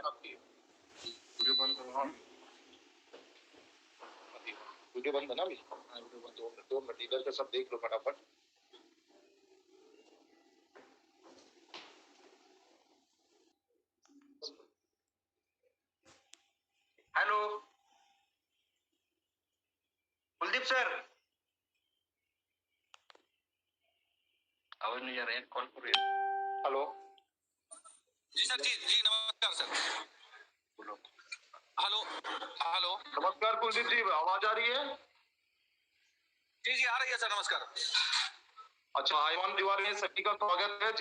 आपकी वीडियो बंद करो। हाँ वीडियो बंद है ना अभी। हाँ वीडियो बंद। 2 मिनट इधर का सब देख लो फटाफट। हेलो कुलदीप सर, आवाज नहीं आ रहा है, कॉल कर रही है। हेलो जी सर, जी नमस्कार सर। बोलो। Hello hello. नमस्कार कुलदीप जी, आवाज आ रही है? जी आ रही है सर, नमस्कार। अच्छा, आयुमान तिवारी में सभी का स्वागत है।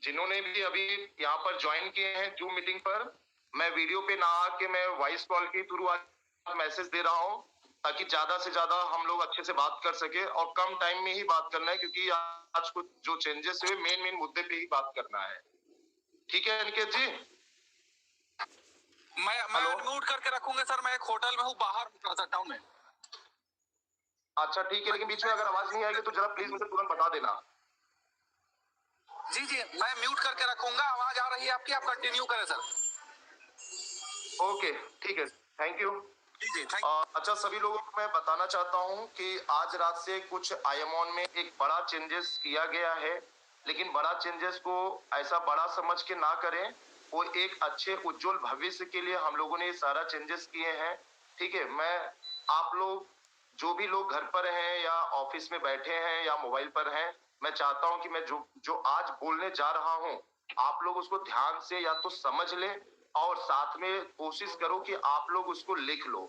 जिन्होंने भी अभी यहाँ पर ज्वाइन किए हैं जूम मीटिंग पर, मैं वीडियो पे ना आके मैं वॉइस कॉल के थ्रू आज मैसेज दे रहा हूँ ताकि ज्यादा से ज्यादा हम लोग अच्छे से बात कर सके और कम टाइम में ही बात करना है, क्योंकि आज कुछ जो चेंजेस हुए मेन मुद्दे पे ही बात करना है। ठीक है अनिकेत जी? मैं म्यूट करके रखूंगा सर, मैं एक होटल में हूँ, बाहर टाउन में। अच्छा ठीक है, लेकिन बीच में अगर आवाज नहीं आएगी तो जरा प्लीज मुझे तुरंत बता देना। जी मैं म्यूट करके रखूंगा। आवाज आ रही है आपकी, आप कंटिन्यू करें सर। ओके ठीक है, थैंक यू। जी अच्छा, सभी लोगों को मैं बताना चाहता हूं कि आज रात से कुछ आईएमओन में एक बड़ा चेंजेस किया गया है, लेकिन बड़ा चेंजेस को ऐसा बड़ा समझ के ना करें। वो एक अच्छे उज्जवल भविष्य के लिए हम लोगों ने ये सारा चेंजेस किए हैं। ठीक है, मैं आप लोग जो भी लोग घर पर हैं या ऑफिस में बैठे हैं या मोबाइल पर हैं, मैं चाहता हूं कि मैं जो जो आज बोलने जा रहा हूं आप लोग उसको ध्यान से या तो समझ लें और साथ में कोशिश करो कि आप लोग उसको लिख लो,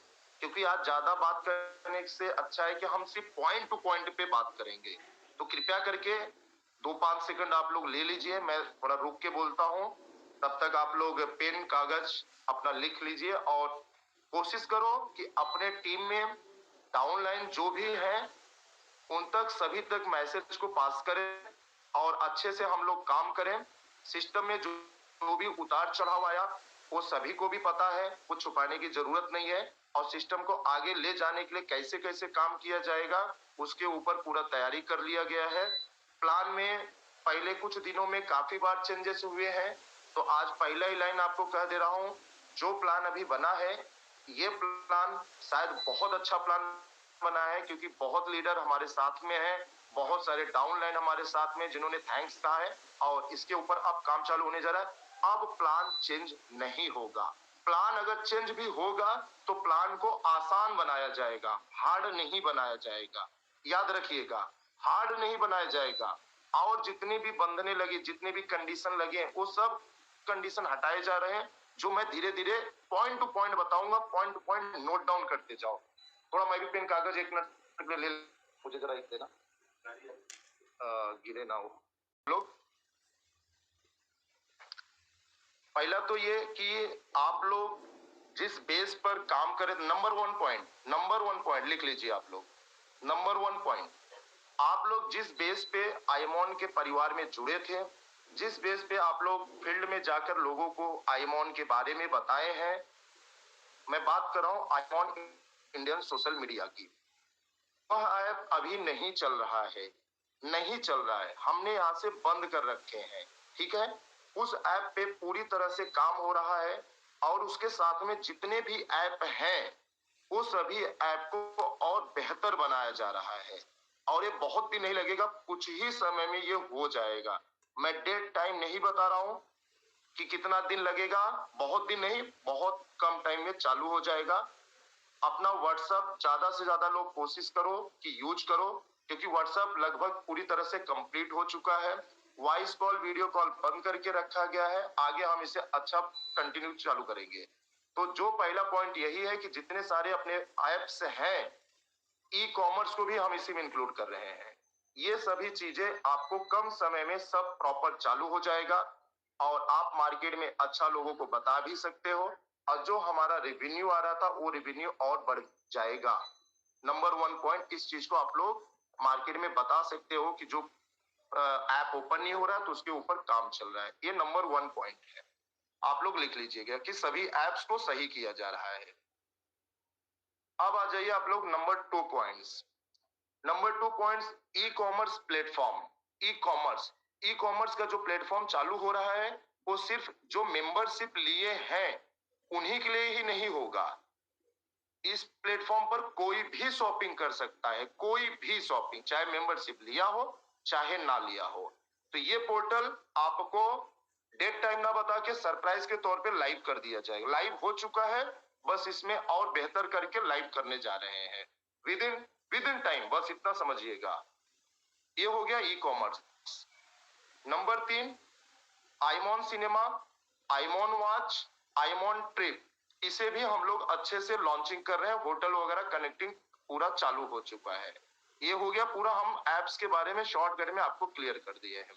क्योंकि आज ज्यादा बात करने से अच्छा है कि हम सिर्फ पॉइंट टू पॉइंट पे बात करेंगे। तो कृपया करके 2-5 सेकंड आप लोग ले लीजिए, मैं थोड़ा रुक के बोलता हूं, तब तक आप लोग पेन कागज अपना लिख लीजिए और कोशिश करो कि अपने टीम में डाउनलाइन जो भी है उन तक सभी तक मैसेज को पास करें और अच्छे से हम लोग काम करें। सिस्टम में जो भी उतार चढ़ाव आया वो सभी को भी पता है, कुछ छुपाने की जरूरत नहीं है, और सिस्टम को आगे ले जाने के लिए कैसे कैसे काम किया जाएगा उसके ऊपर पूरा तैयारी कर लिया गया है। प्लान में पहले कुछ दिनों में काफी बार चेंजेस हुए हैं, तो आज पहला ही लाइन आपको कह दे रहा हूं, जो प्लान अभी बना है ये प्लान शायद बहुत अच्छा प्लान बना है, क्योंकि बहुत लीडर हमारे साथ में है, बहुत सारे डाउनलाइन हमारे साथ में जिन्होंने थैंक्स कहा है, और इसके ऊपर अब काम चालू होने जा रहा है। अब प्लान चेंज नहीं होगा। प्लान अगर चेंज भी होगा तो प्लान को आसान बनाया जाएगा, हार्ड नहीं बनाया जाएगा। याद रखिएगा, हार्ड नहीं बनाया जाएगा। और जितनी भी बंधने लगी, जितने भी कंडीशन लगे, वो सब कंडीशन हटाए जा रहे हैं, जो मैं धीरे धीरे पॉइंट टू पॉइंट बताऊंगा। Point two point note down करते जाओ। थोड़ा मैं भी पेन कागज 1 मिनट ले, मुझे जरा एक देना, गिरे ना हो लोग। पहला तो ये कि आप लोग जिस बेस पर काम करें, नंबर वन पॉइंट लिख लीजिए आप लोग। नंबर 1 पॉइंट, आप लोग जिस बेस पे आईएमओन के परिवार में जुड़े थे, जिस बेस पे आप लोग फील्ड में जाकर लोगों को आईएमओन के बारे में बताए हैं, मैं बात कर रहा हूं आईएमओन इंडियन सोशल मीडिया की, वह ऐप अभी नहीं चल रहा है, नहीं चल रहा है, हमने यहाँ से बंद कर रखे हैं। ठीक है, उस ऐप पे पूरी तरह से काम हो रहा है, और उसके साथ में जितने भी ऐप हैं वो सभी ऐप को और बेहतर बनाया जा रहा है, और ये बहुत दिन नहीं लगेगा, कुछ ही समय में ये हो जाएगा। मैं डेट टाइम नहीं बता रहा हूं कि कितना दिन लगेगा, बहुत दिन नहीं, बहुत कम टाइम में चालू हो जाएगा। अपना व्हाट्सएप ज्यादा से ज्यादा लोग कोशिश करो कि यूज करो, क्योंकि व्हाट्सएप लगभग पूरी तरह से कंप्लीट हो चुका है। वॉइस कॉल वीडियो कॉल बंद करके रखा गया है, आगे हम इसे अच्छा कंटिन्यू चालू करेंगे। तो जो पहला पॉइंट यही है कि जितने सारे अपने ऐप्स हैं, ई कॉमर्स को भी हम इसी में इंक्लूड कर रहे हैं। ये सभी चीजें आपको कम समय में सब प्रॉपर चालू हो जाएगा, और आप मार्केट में अच्छा लोगों को बता भी सकते हो, और जो हमारा रेवेन्यू आ रहा था वो रेवेन्यू और बढ़ जाएगा। नंबर 1 पॉइंट, इस चीज को आप लोग मार्केट में बता सकते हो कि जो ऐप ओपन नहीं हो रहा तो उसके ऊपर काम चल रहा है। ये नंबर 1 पॉइंट है, आप लोग लिख लीजिएगा कि सभी ऐप्स को सही किया जा रहा है। अब आ जाइए आप लोग number 2 points. Number 2 points, e commerce platform. E commerce का जो प्लेटफॉर्म चालू हो रहा है वो सिर्फ जो मेंबरशिप लिए हैं उन्हीं के लिए ही नहीं होगा। इस प्लेटफॉर्म पर कोई भी शॉपिंग कर सकता है, कोई भी शॉपिंग, चाहे मेंबरशिप लिया हो चाहे ना लिया हो। तो ये पोर्टल आपको डेट टाइम ना बता के सरप्राइज के तौर पे लाइव कर दिया जाएगा। लाइव हो चुका है, बस इसमें और बेहतर करके लाइव करने जा रहे हैं विद इन टाइम, बस इतना समझिएगा। ये हो गया ई कॉमर्स। नंबर 3, आईमॉन सिनेमा, आईमॉन वॉच, आईमॉन ट्रिप, इसे भी हम लोग अच्छे से लॉन्चिंग कर रहे हैं। होटल वगैरह कनेक्टिंग पूरा चालू हो चुका है। ये हो गया पूरा, हम एप्स के बारे में शॉर्टकट में आपको क्लियर कर दिए हैं।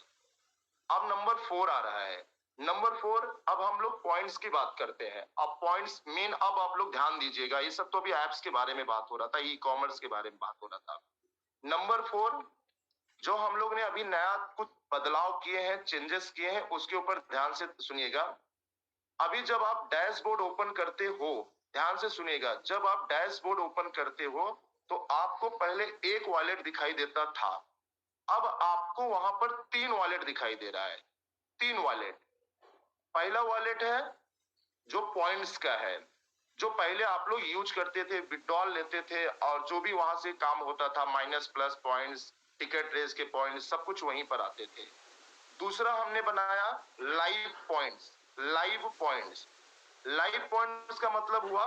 अब नंबर 4 आ रहा है। नंबर 4, अब हम लोग पॉइंट्स की बात करते हैं। अब पॉइंट्स मेन, अब आप लोग ध्यान दीजिएगा, ये सब तो अभी एप्स के बारे में बात हो रहा था, ई कॉमर्स के बारे में बात हो रहा था। नंबर 4, जो हम लोग ने अभी नया कुछ बदलाव किए हैं, चेंजेस किए हैं, उसके ऊपर ध्यान से सुनिएगा। अभी जब आप डैशबोर्ड ओपन करते हो, ध्यान से सुनिएगा, जब आप डैशबोर्ड ओपन करते हो तो आपको पहले एक वॉलेट दिखाई देता था, अब आपको वहां पर 3 वॉलेट दिखाई दे रहा है। 3 वॉलेट। पहला वॉलेट है जो पॉइंट्स का है, जो पहले आप लोग यूज करते थे, विड्रॉल लेते थे और जो भी वहां से काम होता था, minus plus points, ticket raise के पॉइंट्स, सब कुछ वहीं पर आते थे। दूसरा हमने बनाया live points. Live points, live points का मतलब हुआ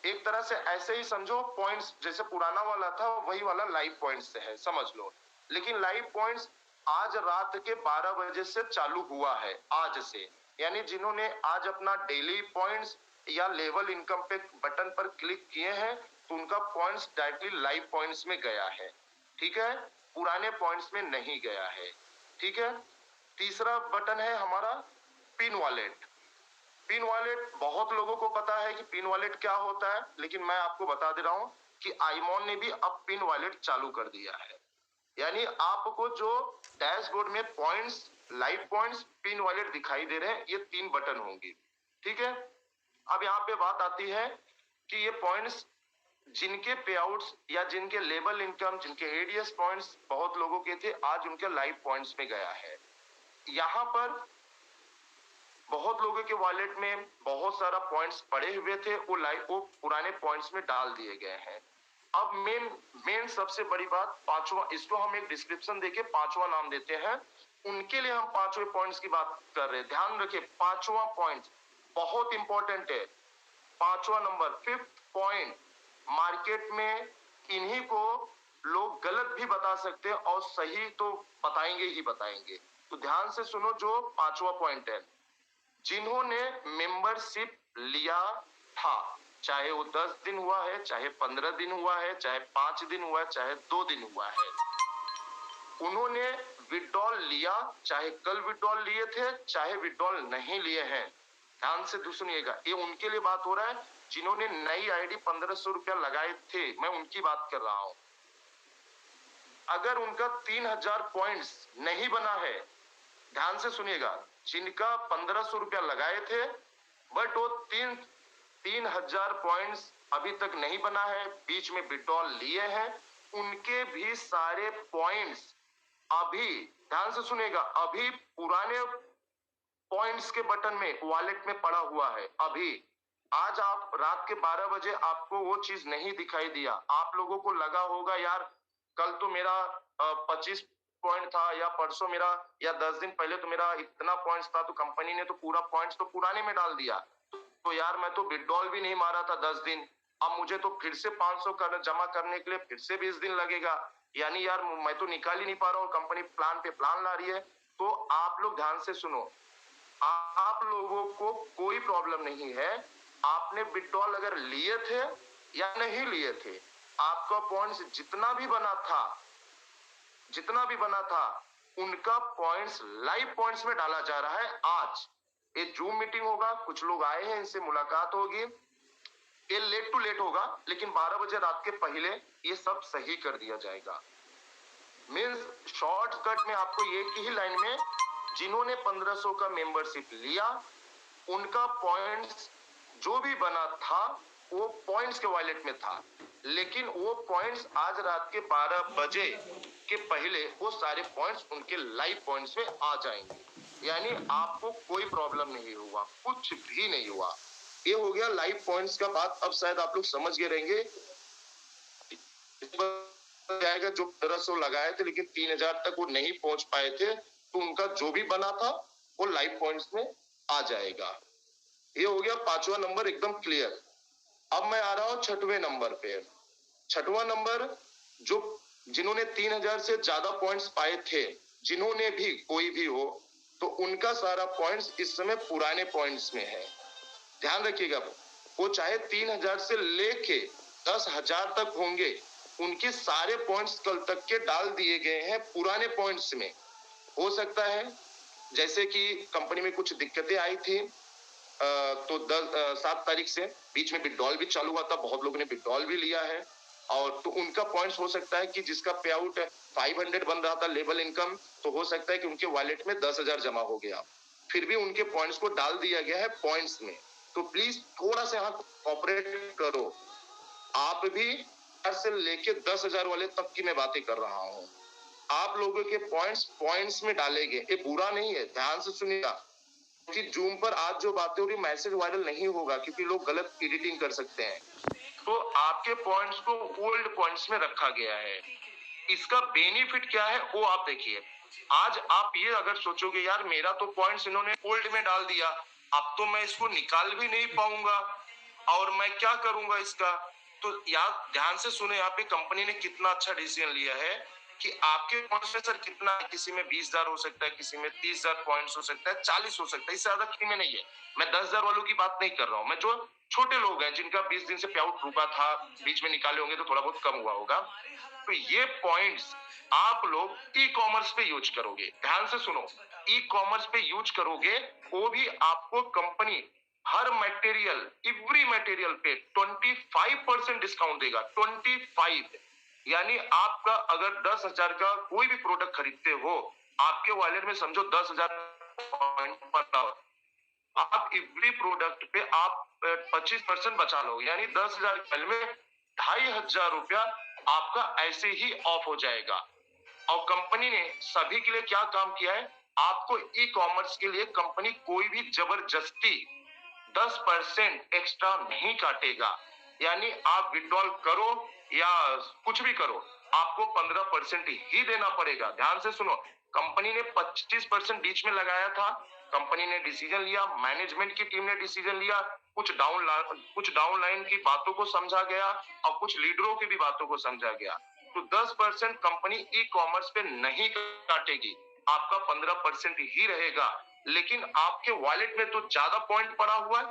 एक तरह से ऐसे ही समझो, पॉइंट्स जैसे पुराना वाला था वही वाला लाइव पॉइंट्स से है, समझ लो। लेकिन लाइव पॉइंट्स आज रात के 12 बजे से चालू हुआ है, आज से। यानी जिन्होंने आज अपना डेली पॉइंट्स या लेवल इनकम पे बटन पर क्लिक किए हैं तो उनका पॉइंट्स डायरेक्टली लाइव पॉइंट्स में गया है, ठीक है, पुराने पॉइंट्स में नहीं गया है, ठीक है। तीसरा बटन है हमारा पिन वॉलेट। पिन वॉलेट बहुत लोगों को पता है कि पिन वॉलेट क्या होता है, लेकिन मैं आपको बता दे रहा हूं कि आईमॉन ने भी अब पिन वॉलेट चालू कर दिया है। यानी आपको जो डैशबोर्ड में points, live points, pin wallet दिखाई दे रहे हैं, ये 3 बटन होंगे, ठीक है। अब यहाँ पे बात आती है कि ये पॉइंट्स जिनके पे आउट्स या जिनके लेवल इनकम, जिनके एडीएस पॉइंट्स बहुत लोगों के थे, आज उनके लाइव पॉइंट्स में गया है। यहाँ पर बहुत लोगों के वॉलेट में बहुत सारा पॉइंट्स पड़े हुए थे, वो पुराने पॉइंट्स में डाल दिए गए हैं। अब मेन सबसे बड़ी बात, पांचवा, इसको हम एक डिस्क्रिप्शन देके 5वां नाम देते हैं, उनके लिए हम 5वें पॉइंट्स की बात कर रहे हैं। ध्यान रखिए, 5वां पॉइंट बहुत इंपॉर्टेंट है। 5वां नंबर, 5th पॉइंट, मार्केट में इन्हीं को लोग गलत भी बता सकते हैं और सही तो बताएंगे ही बताएंगे। तो ध्यान से सुनो, जो 5वां पॉइंट है, जिन्होंने मेंबरशिप लिया था, चाहे वो 10 दिन हुआ है, चाहे 15 दिन हुआ है, चाहे 5 दिन हुआ है, चाहे 2 दिन हुआ है, उन्होंने विड्रॉल लिया, चाहे कल विड्रॉल लिए थे, चाहे विड्रॉल नहीं लिए हैं, ध्यान से सुनिएगा, ये उनके लिए बात हो रहा है जिन्होंने नई आईडी 1500 रुपया लगाए थे, मैं उनकी बात कर रहा हूं। अगर उनका 3000 पॉइंट्स नहीं बना है, ध्यान से सुनिएगा, जिनका 1500 रुपया लगाए थे बट वो 3000 पॉइंट्स अभी तक नहीं बना है, बीच में विड्रॉल लिए हैं, उनके भी सारे पॉइंट्स अभी, ध्यान से सुनिएगा, अभी पुराने पॉइंट्स के बटन में वॉलेट में पड़ा हुआ है। अभी आज आप रात के 12 बजे आपको वो चीज नहीं दिखाई दिया, आप लोगों को लगा होगा यार कल तो मेरा 25 पॉइंट था, या परसों मेरा, या 10 दिन पहले तो मेरा इतना पॉइंट्स था, तो कंपनी ने तो पूरा पॉइंट्स तो पुराने में डाल दिया, तो यार मैं तो विड्रॉल भी नहीं मारा था 10 दिन, अब मुझे तो फिर से 500 जमा करने के लिए फिर से 20 दिन लगेगा, यानी यार मैं तो निकाल ही नहीं पा रहा हूँ, कंपनी प्लान पे प्लान ला रही है। तो आप लोग ध्यान से सुनो, आप लोगों को कोई प्रॉब्लम नहीं है, आपने विड्रॉल अगर लिए थे या नहीं लिए थे, आपका पॉइंट्स जितना भी बना था उनका पॉइंट्स लाइव पॉइंट्स में डाला जा रहा है। आज ये जूम मीटिंग होगा, कुछ लोग आए हैं, इनसे मुलाकात होगी, ये लेट टू लेट होगा, लेकिन 12 बजे रात के पहले ये सब सही कर दिया जाएगा। मीन्स शॉर्टकट में आपको एक ही लाइन में, जिन्होंने 1500 का मेंबरशिप लिया उनका पॉइंट्स जो भी बना था वो पॉइंट्स के वॉलेट में था, लेकिन वो पॉइंट्स आज रात के 12 बजे के पहले वो सारे पॉइंट्स उनके लाइव पॉइंट्स में आ जाएंगे। यानी आपको कोई प्रॉब्लम नहीं हुआ, कुछ भी नहीं हुआ। ये हो गया लाइव पॉइंट्स का बात। अब शायद आप लोग समझ गए रहेंगे जाएगा जो 1500 लगाए थे लेकिन 3000 तक वो नहीं पहुंच पाए थे, तो उनका जो भी बना था वो लाइव पॉइंट्स में आ जाएगा। ये हो गया पांचवा नंबर एकदम क्लियर। अब मैं आ रहा हूं छठवें नंबर पे। छठवां नंबर जो जिन्होंने 3000 से ज्यादा पॉइंट्स पाए थे, जिन्होंने भी कोई भी हो, तो उनका सारा पॉइंट्स इस समय पुराने पॉइंट्स में है। ध्यान रखिएगा, वो चाहे 3000 से लेके 10,000 तक होंगे, उनके सारे पॉइंट्स कल तक के डाल दिए गए हैं पुराने पॉइंट्स में। हो सकता है जैसे कि कंपनी में कुछ दिक्कतें आई थी, तो 7 तारीख से बीच में विड्रॉल भी चालू हुआ था, बहुत लोगों ने विड्रॉल भी लिया है, और तो उनका पॉइंट्स हो सकता है कि जिसका पे आउट 500 बन रहा था लेवल इनकम, तो हो सकता है कि उनके वॉलेट में 10,000 जमा हो गया, फिर भी उनके पॉइंट्स को डाल दिया गया है पॉइंट्स में। तो प्लीज थोड़ा सा यहाँ कॉपरेट करो। आप भी से लेके 10,000 वाले तक की मैं बातें कर रहा हूँ। आप लोगों के पॉइंट्स में डालेंगे, ये बुरा नहीं है, ध्यान से सुनिएगा, कि जूम पर आज जो बातें हो रही मैसेज वायरल नहीं होगा, क्योंकि लोग गलत एडिटिंग कर सकते हैं। तो आपके पॉइंट्स को ओल्ड पॉइंट्स में रखा गया है। इसका बेनिफिट क्या है वो आप देखिए। आज आप ये अगर सोचोगे यार मेरा तो पॉइंट्स इन्होंने ओल्ड में डाल दिया, अब तो मैं इसको निकाल भी नहीं पाऊंगा और मैं क्या करूंगा इसका, तो यार ध्यान से सुने, यहाँ पे कंपनी ने कितना अच्छा डिसीजन लिया है कि आपके पॉइंट्स में सर कितना है, किसी में 20,000 हो सकता है, किसी में 30,000 पॉइंट्स हो सकता है, 40 हो सकता है, इससे ज्यादा किसी में नहीं है। मैं 10,000 वालों की बात नहीं कर रहा हूँ, मैं जो छोटे लोग हैं जिनका 20 दिन से पे आउट रुका था, बीच में निकाले होंगे तो थोड़ा बहुत कम हुआ होगा, तो ये पॉइंट्स आप लोग ई कॉमर्स पे यूज करोगे। ध्यान से सुनो, ई कॉमर्स पे यूज करोगे, वो भी आपको कंपनी हर मटेरियल, एवरी मटेरियल पे 25% डिस्काउंट देगा। 25, यानी आपका अगर 10,000 का कोई भी प्रोडक्ट खरीदते हो, आपके वॉलेट में समझो 10,000 पॉइंट पड़ता हो, आप एवरी प्रोडक्ट पे आप 25% बचा लो, यानी 10,000 में 2,500 रुपया आपका ऐसे ही ऑफ हो जाएगा। और कंपनी ने सभी के लिए क्या काम किया है, आपको ई कॉमर्स के लिए कंपनी कोई भी जबरदस्ती 10% एक्स्ट्रा नहीं काटेगा। यानी आप विड्रॉल करो या कुछ भी करो, आपको 15% ही देना पड़ेगा। ध्यान से सुनो, कंपनी ने 25% बीच में लगाया था, कंपनी ने डिसीजन लिया, मैनेजमेंट की टीम ने डिसीजन लिया, कुछ डाउनलाइन की बातों को समझा गया और कुछ लीडरों की भी बातों को समझा गया। तो 10% कंपनी ई कॉमर्स पे नहीं काटेगी, आपका 15% ही रहेगा। लेकिन आपके वॉलेट में तो ज्यादा पॉइंट पड़ा हुआ है,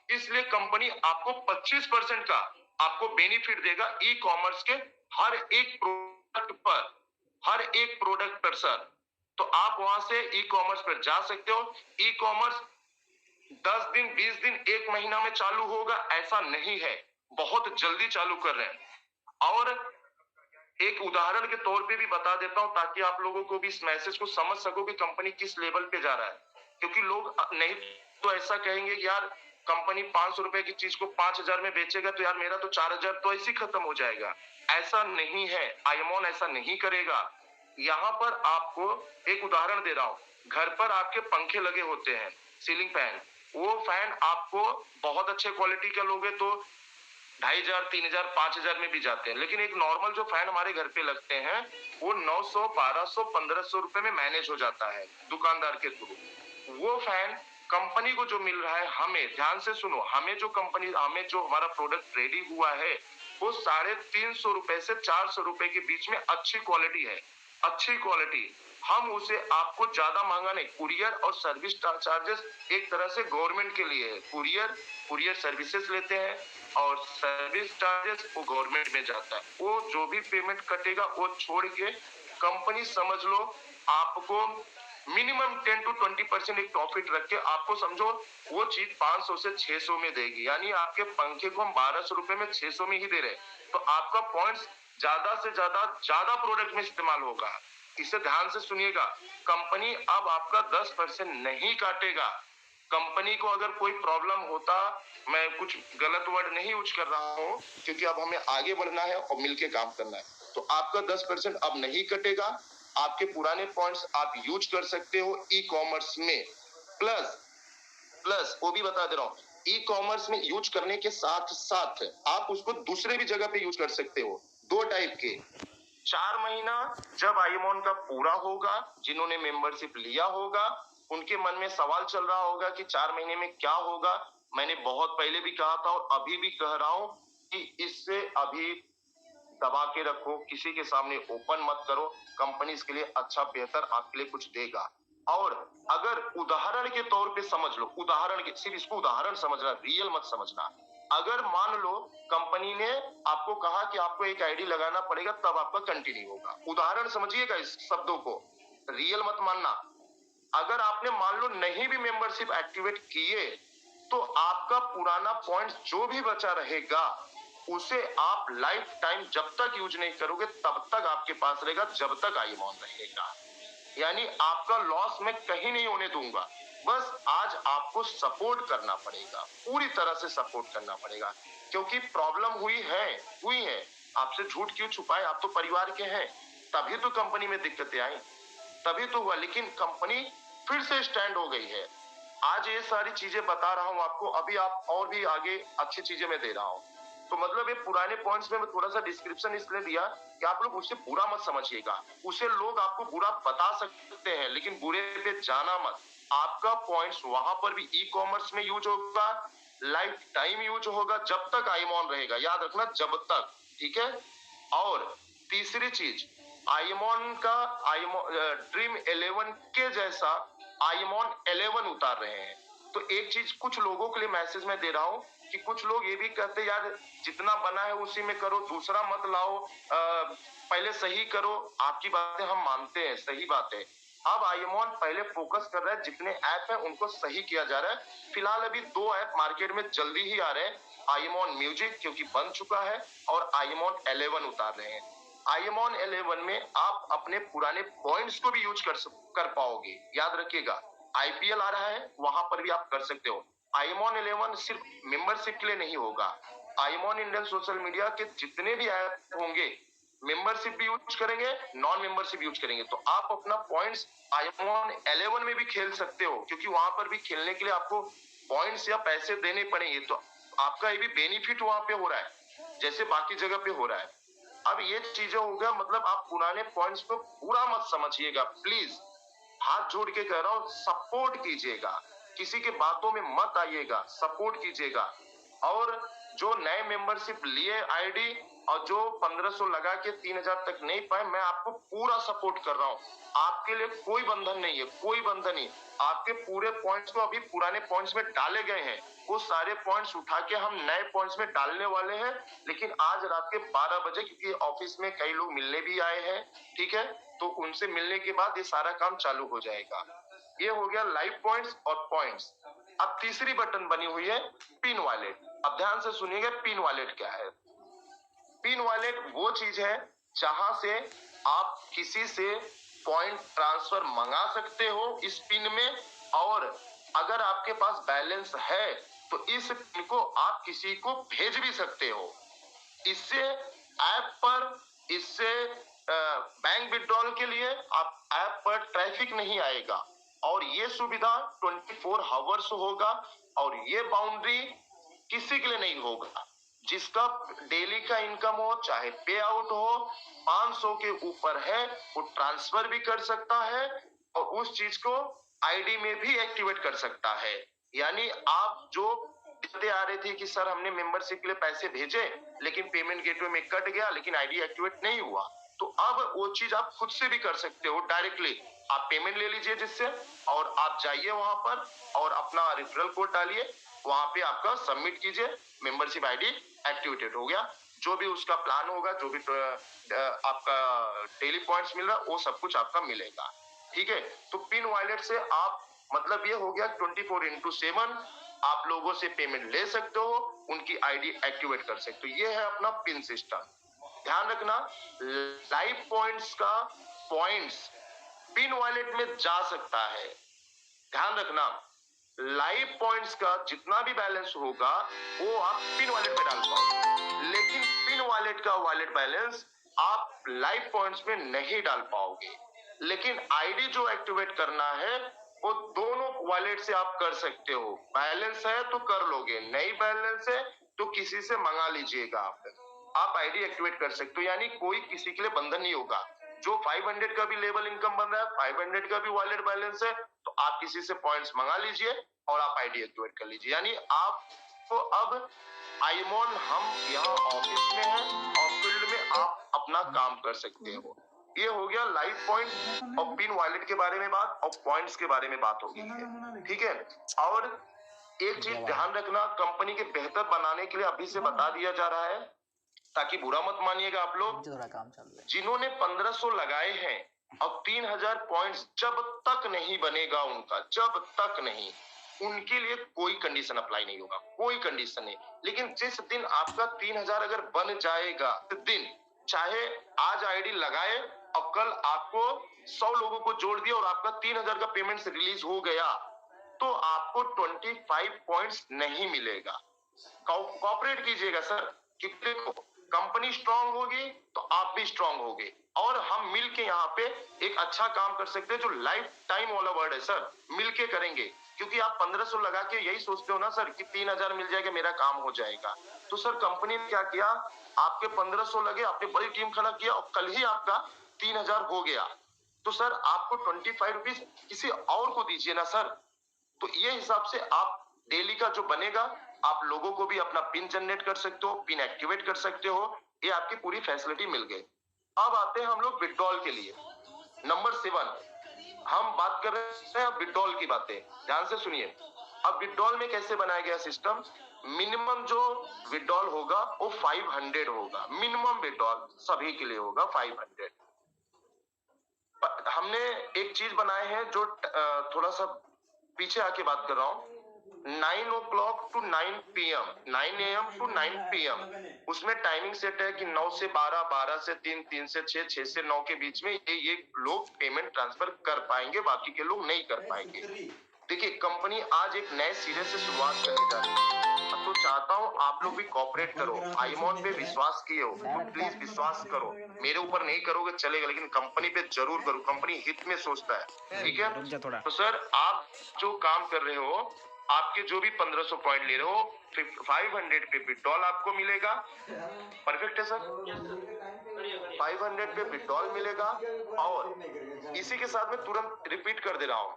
इसलिए कंपनी आपको 25% का आपको बेनिफिट देगा ई कॉमर्स के हर एक प्रोडक्ट पर सर। तो आप वहां से ई कॉमर्स पर जा सकते हो। ई कॉमर्स 10 दिन, 20 दिन, 1 महीना में चालू होगा ऐसा नहीं है, बहुत जल्दी चालू कर रहे हैं। और एक उदाहरण के तौर पे भी बता देता हूं ताकि आप लोगों को भी इस मैसेज को समझ सको कि कंपनी किस लेवल पे जा रहा है, क्योंकि लोग नहीं तो ऐसा कहेंगे कि यार कंपनी 500 रुपए की चीज को 5,000 में बेचेगा तो यार मेरा तो 4,000 तो ऐसे ही खत्म हो जाएगा। ऐसा नहीं है, आईएमओन ऐसा नहीं करेगा। यहाँ पर आपको एक उदाहरण दे रहा हूँ, घर पर आपके पंखे लगे होते हैं, सीलिंग फैन, वो फैन आपको बहुत अच्छे क्वालिटी का लोगे तो 2,500, 3,000, 5,000 में भी जाते हैं, लेकिन एक नॉर्मल जो फैन हमारे घर पे लगते हैं वो 900, 1200, 1,500 रुपए में मैनेज हो जाता है दुकानदार के थ्रू। वो फैन कंपनी को जो मिल रहा है, हमें ध्यान से सुनो, हमें जो हमारा प्रोडक्ट रेडी हुआ है वो 350 रुपए से 400 रुपए के बीच में अच्छी क्वालिटी है। अच्छी क्वालिटी हम उसे आपको ज्यादा महंगा नहीं, कुरियर और सर्विस चार्जेस एक तरह से गवर्नमेंट के लिए है। कुरियर सर्विसेज लेते हैं और सर्विस चार्जेस वो गवर्नमेंट में जाता है। वो जो भी पेमेंट कटेगा वो छोड़ के कंपनी समझ लो आपको मिनिमम 10 to 20% एक प्रॉफिट रख के आपको समझो वो चीज 500 से 600 में देगी। यानी आपके पंखे को हम 1,200 रुपए में 600 में ही दे रहे, तो आपका पॉइंट्स ज्यादा से ज्यादा प्रोडक्ट में इस्तेमाल होगा। इसे ध्यान से सुनिएगा, कंपनी अब आपका 10% नहीं काटेगा। कंपनी को अगर कोई प्रॉब्लम होता, मैं कुछ गलत वर्ड नहीं यूज कर रहा हूँ क्योंकि अब हमें आगे बढ़ना है और मिलके काम करना है, तो आपका 10% अब नहीं कटेगा। आपके पुराने पॉइंट्स आप यूज कर सकते हो ई कॉमर्स में। प्लस प्लस वो भी बता दे रहा हूँ, ई कॉमर्स में यूज करने के साथ साथ आप उसको दूसरे भी जगह पे यूज कर सकते हो। दो टाइप के, 4 महीना जब आईमोन का पूरा होगा, जिन्होंने मेंबरशिप लिया होगा उनके मन में सवाल चल रहा होगा कि 4 महीने में क्या होगा। मैंने बहुत पहले भी कहा था और अभी भी कह रहा हूं कि इससे अभी दबा के रखो, किसी के सामने ओपन मत करो। कंपनी इसके लिए अच्छा बेहतर आपके लिए कुछ देगा। और अगर उदाहरण के तौर पे समझ लो, उदाहरण के, सिर्फ इसको उदाहरण समझना, रियल मत समझना। अगर मान लो कंपनी ने आपको कहा कि आपको एक आईडी लगाना पड़ेगा तब आपका कंटिन्यू होगा, उदाहरण समझिएगा इस शब्दों को, रियल मत मानना। अगर आपने मान लो नहीं भी मेंबरशिप एक्टिवेट किए तो आपका पुराना पॉइंट जो भी बचा रहेगा उसे आप लाइफ टाइम जब तक यूज नहीं करोगे तब तक आपके पास रहेगा, जब तक आईमॉन रहेगा। यानी आपका लॉस मैं कहीं नहीं होने दूंगा। बस आज आपको सपोर्ट करना पड़ेगा, पूरी तरह से सपोर्ट करना पड़ेगा, क्योंकि प्रॉब्लम हुई है। आपसे झूठ क्यों छुपाए, आप तो परिवार के हैं, तभी तो कंपनी में दिक्कतें आई, तभी तो हुआ। लेकिन कंपनी फिर से स्टैंड हो गई है। आज ये सारी चीजें बता रहा हूं आपको, अभी आप और भी आगे अच्छी चीजें मैं दे रहा हूं। तो मतलब ये पुराने पॉइंट्स में मैं थोड़ा सा डिस्क्रिप्शन इसलिए दिया कि आप लोग उसे बुरा मत समझिएगा। उसे लोग आपको बुरा बता सकते हैं लेकिन बुरे पे जाना मत। आपका पॉइंट्स वहां पर भी ई कॉमर्स में यूज होगा, लाइफ टाइम यूज होगा, जब तक आईमॉन रहेगा, याद रखना, जब तक। ठीक है। और तीसरी चीज, आईमॉन का ड्रीम 11 के जैसा आईमॉन 11 उतार रहे हैं। तो एक चीज कुछ लोगों के लिए मैसेज में दे रहा हूं कि कुछ लोग ये भी कहते हैं यार जितना बना है उसी में करो, दूसरा मत लाओ, पहले सही करो। आपकी बातें हम मानते हैं, सही बात है। अब आईमॉन पहले फोकस कर रहा है, जितने ऐप है उनको सही किया जा रहा है। फिलहाल अभी 2 ऐप मार्केट में जल्दी ही आ रहे हैं, आईमॉन म्यूजिक क्योंकि बन चुका है और आईमॉन 11 उतार रहे हैं। आईमॉन 11 में आप अपने पुराने पॉइंट्स को भी यूज कर पाओगे। याद रखिएगा, आईपीएल आ रहा है, वहां पर भी आप कर सकते हो। आईमॉन 11 सिर्फ मेंबरशिप के लिए नहीं होगा, आईमॉन इंडियन सोशल मीडिया के जितने भी ऐप होंगे मेंबरशिप भी यूज करेंगे, नॉन मेंबरशिप यूज करेंगे। तो आप अपना पॉइंट्स आईमॉन 11 में भी खेल सकते हो, क्योंकि वहां पर भी खेलने के लिए आपको पॉइंट्स या पैसे देने पड़ेंगे। तो आपका ये भी बेनिफिट वहां पे हो रहा है जैसे बाकी जगह पे हो रहा है। अब ये चीजें हो गया, मतलब आप पुराने पॉइंट्स को पूरा मत समझिएगा, प्लीज हाथ जोड़ के कह रहा हूं, सपोर्ट कीजिएगा, किसी के बातों में मत आइएगा, सपोर्ट कीजिएगा। और जो नए मेंबरशिप लिए आईडी और जो 1500 लगा के 3000 तक नहीं पाए, मैं आपको पूरा सपोर्ट कर रहा हूं। आपके लिए कोई बंधन नहीं है, कोई बंधन नहीं। आपके पूरे पॉइंट्स को अभी पुराने पॉइंट्स में डाले गए हैं, वो सारे पॉइंट्स उठा के हम नए पॉइंट्स में डालने वाले हैं। लेकिन आज रात के 12 बजे, क्योंकि ऑफिस में कई लोग मिलने भी आए हैं, ठीक है, तो उनसे मिलने के बाद ये सारा काम चालू हो जाएगा। ये हो गया लाइव पॉइंट्स और पॉइंट्स। अब तीसरी बटन बनी हुई है पिन वॉलेट। अब ध्यान से सुनिएगा, पिन वॉलेट क्या है। पिन वॉलेट वो चीज है जहां से आप किसी से पॉइंट ट्रांसफर मंगा सकते हो इस पिन में, और अगर आपके पास बैलेंस है तो इस पिन को आप किसी को भेज भी सकते हो। इससे ऐप पर, इससे बैंक विड्रॉल के लिए आप ऐप पर ट्रैफिक नहीं आएगा, और ये सुविधा 24 आवर्स होगा, और ये बाउंड्री किसी के लिए नहीं होगा। जिसका डेली का इनकम हो, चाहे पे आउट हो, 500 के ऊपर है, वो ट्रांसफर भी कर सकता है और उस चीज को आईडी में भी एक्टिवेट कर सकता है। यानी आप जो दिक्कतें आ रही थी कि सर हमने मेंबरशिप के लिए पैसे भेजे लेकिन पेमेंट गेटवे में कट गया लेकिन आईडी एक्टिवेट नहीं हुआ, तो अब वो चीज आप खुद से भी कर सकते हो डायरेक्टली। आप पेमेंट ले लीजिए जिससे, और आप जाइए वहां पर और अपना रेफरल कोड डालिए, वहां पे आपका सबमिट कीजिए, मेंबरशिप आईडी एक्टिवेटेड हो गया। जो भी उसका प्लान होगा, जो भी आपका डेली पॉइंट्स मिल रहा है, वो सब कुछ आपका मिलेगा। ठीक है। तो पिन वॉलेट से आप, मतलब ये हो गया 24/7 आप लोगों से पेमेंट ले सकते हो, उनकी आईडी एक्टिवेट कर सकते हो। ये है अपना पिन सिस्टम। ध्यान रखना, लाइव पॉइंट्स का पॉइंट्स पिन वॉलेट में जा सकता है। ध्यान रखना, लाइव पॉइंट्स का जितना भी बैलेंस होगा वो आप पिन वॉलेट में डाल पाओगे, लेकिन पिन वॉलेट का वॉलेट बैलेंस आप लाइव पॉइंट्स में नहीं डाल पाओगे। लेकिन आईडी जो एक्टिवेट करना है वो दोनों वॉलेट से आप कर सकते हो। बैलेंस है तो कर लोगे, नहीं बैलेंस है तो किसी से मंगा लीजिएगा। आप आईडी एक्टिवेट कर सकते हो, यानी कोई किसी के लिए बंधन नहीं होगा। जो 500 का भी लेवल इनकम बन रहा है, 500 का भी वॉलेट बैलेंस है, तो आप किसी से पॉइंट्स मंगा लीजिए और आप आईडी एक्टिवेट कर लीजिए। यानी आपको अब आईमोन हम यहाँ ऑफिस में हैं और फील्ड में आप अपना काम कर सकते हो। ये हो गया लाइव पॉइंट और पिन वॉलेट के बारे में बात और पॉइंट्स के बारे में बात हो गई है, ठीक है। और एक चीज ध्यान रखना, कंपनी के बेहतर बनाने के लिए अभी से बता दिया जा रहा है, ताकि बुरा मत मानिएगा आप लोग। जिन्होंने 1500 लगाए हैं अब 3000 पॉइंट्स जब तक नहीं बनेगा उनका, जब तक नहीं, उनके लिए कोई कंडीशन अप्लाई नहीं होगा, कोई कंडीशन नहीं। लेकिन जिस दिन आपका 3000 अगर बन जाएगा, दिन चाहे आज आईडी लगाए और कल आपको 100 लोगों को जोड़ दिया और आपका 3000 का पेमेंट रिलीज हो गया, तो आपको 25 पॉइंट्स नहीं मिलेगा। कॉपरेट कीजिएगा सर, कि देखो कंपनी स्ट्रांग होगी तो आप भी स्ट्रांग होगे और हम मिलके यहाँ पे एक अच्छा काम कर सकते हैं। जो लाइफ टाइम वाला वर्ड है सर, मिलके करेंगे। क्योंकि आप 1500 लगा के यही सोचते हो ना सर कि 3000 मिल जाएगा, मेरा काम हो जाएगा। तो सर कंपनी ने क्या किया, आपके 1500 लगे, आपने बड़ी टीम खड़ा किया और कल ही आपका 3000 हो गया। तो सर आपको 25 रुपीज किसी और को दीजिए ना सर। तो ये हिसाब से आप डेली का जो बनेगा, आप लोगों को भी अपना पिन जनरेट कर सकते हो, पिन एक्टिवेट कर सकते हो, ये आपकी पूरी फैसिलिटी मिल गई। अब आते हैं हम लोग विड्रॉल के लिए। नंबर 7 हम बात कर रहे हैं विड्रॉल की बातें, ध्यान से सुनिए। अब विड्रॉल में कैसे बनाया गया सिस्टम, मिनिमम जो विड्रॉल होगा वो 500 होगा, मिनिमम विड्रॉल सभी के लिए होगा 500। हमने एक चीज बनाए हैं जो थोड़ा सा पीछे आके बात कर रहा हूँ, 9 o'clock to 9 PM, 9 AM to 9 PM, उसमें टाइमिंग सेट है कि 9 से 12, 12 से 3, 3 से 6, 6 से 9 के बीच में ये लोग पेमेंट ट्रांसफर कर पाएंगे, बाकी के लोग नहीं कर पाएंगे। देखिए कंपनी आज एक नए सिरे से शुरुआत करने जा रही है, तो चाहता हूँ आप लोग भी कॉपरेट करो। आईमोन पे विश्वास किए हो तो प्लीज विश्वास करो, मेरे ऊपर नहीं करोगे चलेगा, लेकिन कंपनी पे जरूर करो, कंपनी हित में सोचता है, ठीक है। तो सर आप जो काम कर रहे हो, आपके जो भी 1500 पॉइंट ले रहे हो, 500 पे विड्रॉल आपको मिलेगा। परफेक्ट है सर, 500 पे विड्रॉल मिलेगा। और इसी के साथ में तुरंत रिपीट कर दे रहा हूं,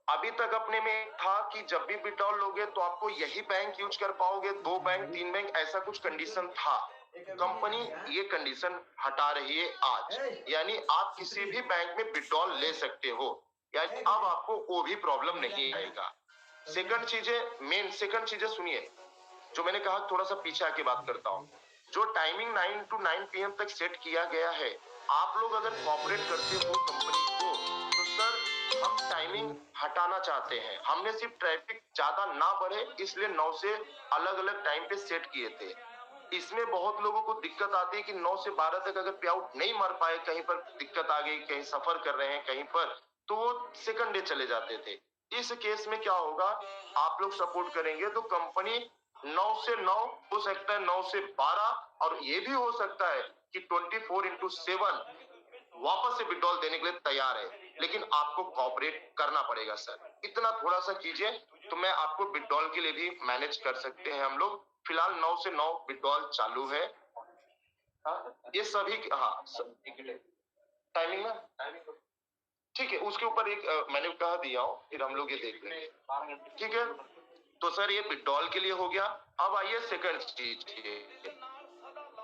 अभी तक अपने में था कि जब भी विड्रॉल लोगे तो आपको यही बैंक यूज कर पाओगे, 2 बैंक 3 बैंक ऐसा कुछ कंडीशन था। कंपनी ये कंडीशन हटा रही है आज, यानी आप किसी भी बैंक में विड्रॉल ले सकते हो, यानी अब आपको वो भी प्रॉब्लम नहीं आएगा। सेकंड चीजें सुनिए, जो मैंने कहा थोड़ा सा पीछे आके बात करता हूँ। जो टाइमिंग 9 to 9 PM तक सेट किया गया है, आप लोग अगर कॉपरेट करते हो कंपनी को, तो सर हम टाइमिंग हटाना चाहते हैं। हमने सिर्फ ट्रैफिक ज्यादा ना बढ़े इसलिए 9 से अलग अलग टाइम पे सेट किए थे। इसमें बहुत लोगों को दिक्कत आती है कि 9 से 12 तक अगर पे आउट नहीं मार पाए, कहीं पर दिक्कत आ गई, कहीं सफर कर रहे हैं कहीं पर, तो वो सेकंड डे चले जाते थे। इस केस में क्या होगा, आप लोग सपोर्ट करेंगे तो कंपनी 9 से 9 हो सकता है, 9 से 12, और ये भी हो सकता है कि 24/7 वापस से विड्रॉल देने के लिए तैयार है। लेकिन आपको कॉपरेट करना पड़ेगा सर, इतना थोड़ा सा कीजिए तो मैं आपको विड्रॉल के लिए भी मैनेज कर सकते हैं हम लोग। फिलहाल 9 से 9 विड्रॉल चालू है। ये सभी टाइमिंग ना ठीक है, उसके ऊपर एक मैंने कह दिया हूँ, फिर हम लोग ये देख लेंगे, ठीक है। तो सर ये विड्रॉल के लिए हो गया। अब आइए सेकंड चीज,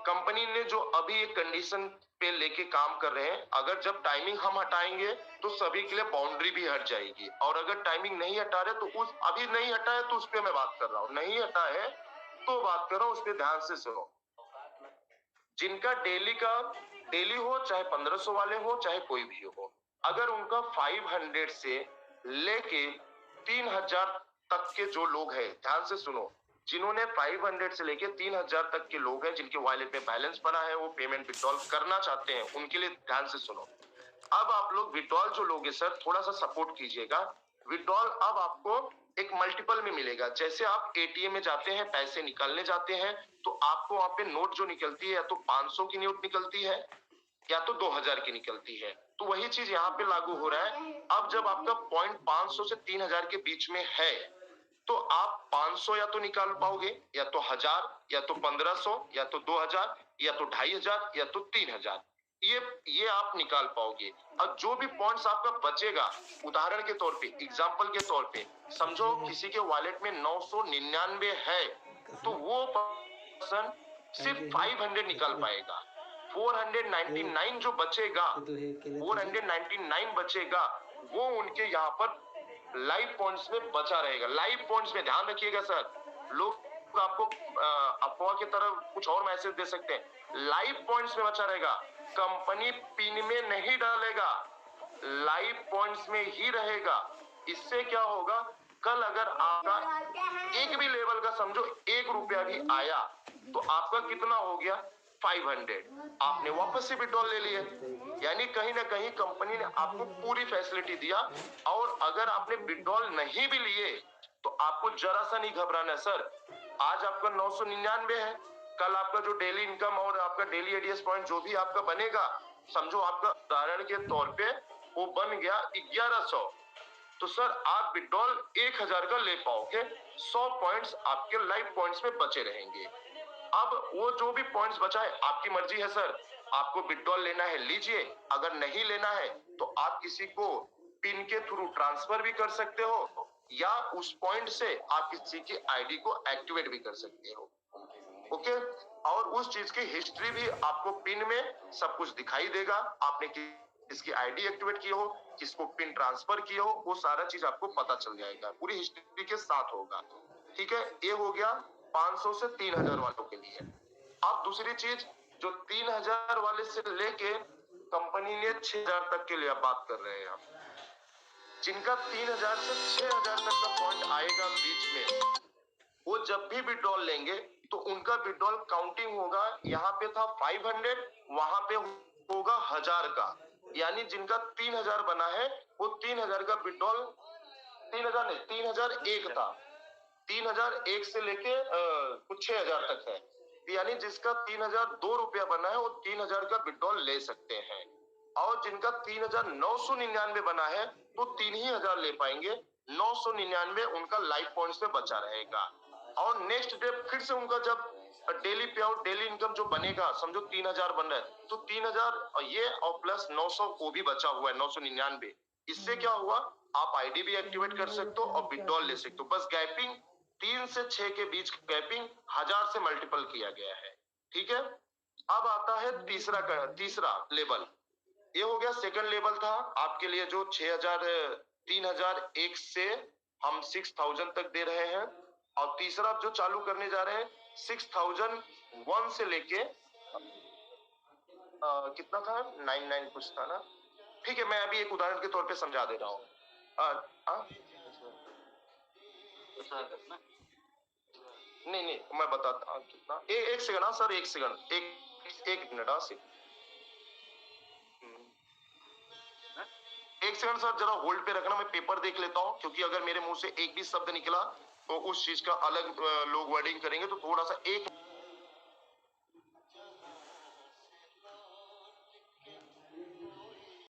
कंपनी ने जो अभी एक कंडीशन पे लेके काम कर रहे हैं, अगर जब टाइमिंग हम हटाएंगे तो सभी के लिए बाउंड्री भी हट जाएगी, और अगर टाइमिंग नहीं हटा रहे तो उस अभी नहीं हटा है तो उस पर मैं बात कर रहा हूँ, नहीं हटा है तो बात कर रहा हूँ, उस पर ध्यान से सुनो। जिनका डेली हो, चाहे 1500 वाले हो, चाहे कोई भी हो, अगर उनका 500 से लेके 3000 तक के जो लोग हैं, ध्यान से सुनो, जिन्होंने 500 से लेके 3000 तक के लोग हैं, जिनके वॉलेट में बैलेंस पड़ा है, वो पेमेंट विड्रॉल करना चाहते हैं, उनके लिए ध्यान से सुनो। अब आप लोग विड्रॉल जो लोगे सर, थोड़ा सा सपोर्ट कीजिएगा। विड्रॉल अब आपको एक मल्टीपल में मिलेगा। जैसे आप एटीएम में जाते हैं, पैसे निकालने जाते हैं, तो आपको वहां पे नोट जो निकलती है, या तो 500 की नोट निकलती है, या तो 2000 की निकलती है। तो वही चीज यहाँ पे लागू हो रहा है। अब जब आपका पॉइंट 500 से 3000 के बीच में है तो आप 500 या तो निकाल पाओगे, या तो 1000, या तो 1500, या तो 2000, या तो 2500, या तो 3000। ये आप निकाल पाओगे। और जो भी पॉइंट्स आपका बचेगा, उदाहरण के तौर पे, एग्जांपल के तौर पे, समझो किसी के वॉलेट में 999 है, तो वो पर्सन सिर्फ 500 निकाल पाएगा। 499 जो बचेगा, 499 बचेगा, वो उनके यहाँ पर लाइव पॉइंट्स में बचा रहेगा। लाइव पॉइंट्स में ध्यान रखिएगा सर, लोग आपको अफवाह की तरफ कुछ और मैसेज दे सकते हैं। लाइव पॉइंट्स में बचा रहेगा, कंपनी पिन में नहीं डालेगा, लाइव पॉइंट्स में ही रहेगा। इससे क्या होगा, कल अगर आपका एक भी लेवल का समझो 1 रुपया भी आया तो आपका कितना हो गया, 500, आपने वापस से विड्रॉल ले लिए। यानी कहीं ना कहीं कंपनी ने आपको पूरी फैसिलिटी दिया। और अगर आपने विड्रॉल नहीं भी लिए तो आपको जरा सा नहीं घबराना सर। आज आपका 999 है, कल आपका जो डेली इनकम और आपका डेली एडीएस पॉइंट जो भी आपका बनेगा, समझो आपका उदाहरण के तौर पे वो बन गया 1100, तो सर आप विड्रॉल 1000 का ले पाओगे। 100 पॉइंट्स आपके लाइव पॉइंट्स में बचे रहेंगे। अब वो जो भी पॉइंट्स बचा है, आपकी मर्जी है सर, आपको विड्रॉल लेना है लीजिए, अगर नहीं लेना है तो आप किसी को पिन के थ्रू ट्रांसफर भी कर सकते हो, या उस पॉइंट से आप किसी की आईडी को एक्टिवेट भी कर सकते हो। ओके, और उस चीज की हिस्ट्री भी आपको पिन में सब कुछ दिखाई देगा। आपने किसकी आईडी एक्टिवेट की हो, किसको पिन ट्रांसफर की हो, वो सारा चीज आपको पता चल जाएगा, पूरी हिस्ट्री के साथ होगा। ठीक है, ये हो गया 500 से 3000 वालों के लिए। अब दूसरी चीज, जो 3000 वाले से लेके कंपनी ने 6000 तक के लिए बात कर रहे हैं, जिनका 3000 से 6000 तक का पॉइंट आएगा बीच में, वो जब भी विड्रॉल लेंगे तो उनका विड्रॉल काउंटिंग होगा। यहाँ पे था 500, वहां पे होगा 1000 का। यानी जिनका 3000 बना है वो 3000 का विड्रॉल, 3000 नहीं, 3001 था, 3001 से लेके कुछ 6000 तक है। यानी जिसका 3002 रुपया बना है वो 3000 का विड्रॉल ले सकते हैं। और जिनका 3999 बना है तो 3000 ले पाएंगे। 999 उनका लाइफ पॉइंट्स में बचा रहेगा। और नेक्स्ट डे फिर से उनका जब डेली पे आउट, डेली इनकम जो बनेगा, समझो 3000 बन रहा है तो 3000 ये और प्लस 900 वो भी बचा हुआ है 999। इससे क्या हुआ, आप आईडी भी एक्टिवेट कर सकते हो और विड्रॉल ले सकते हो। बस गैपिंग 3 से 6 के बीच गैपिंग 1000 से मल्टीपल किया गया है। ठीक है, अब आता है तीसरा लेवल। ये हो गया सेकंड लेवल था आपके लिए, जो 6000 3001 से हम 6000 तक दे रहे हैं। और तीसरा जो चालू करने जा रहे हैं 6001 से लेके कितना था, 99 कुछ था ना। ठीक है, मैं अभी एक उदाहरण के तौर पे समझा दे रहा हूँ। नहीं नहीं, मैं बताता हूँ कितना। एक सेकंड, हाँ सर, एक सेकंड, एक मिनट, हाँ एक सेकंड सर, जरा होल्ड पे रखना, मैं पेपर देख लेता हूँ, क्योंकि अगर मेरे मुंह से एक भी शब्द निकला तो उस चीज का अलग लोग वर्डिंग करेंगे, तो थोड़ा सा एक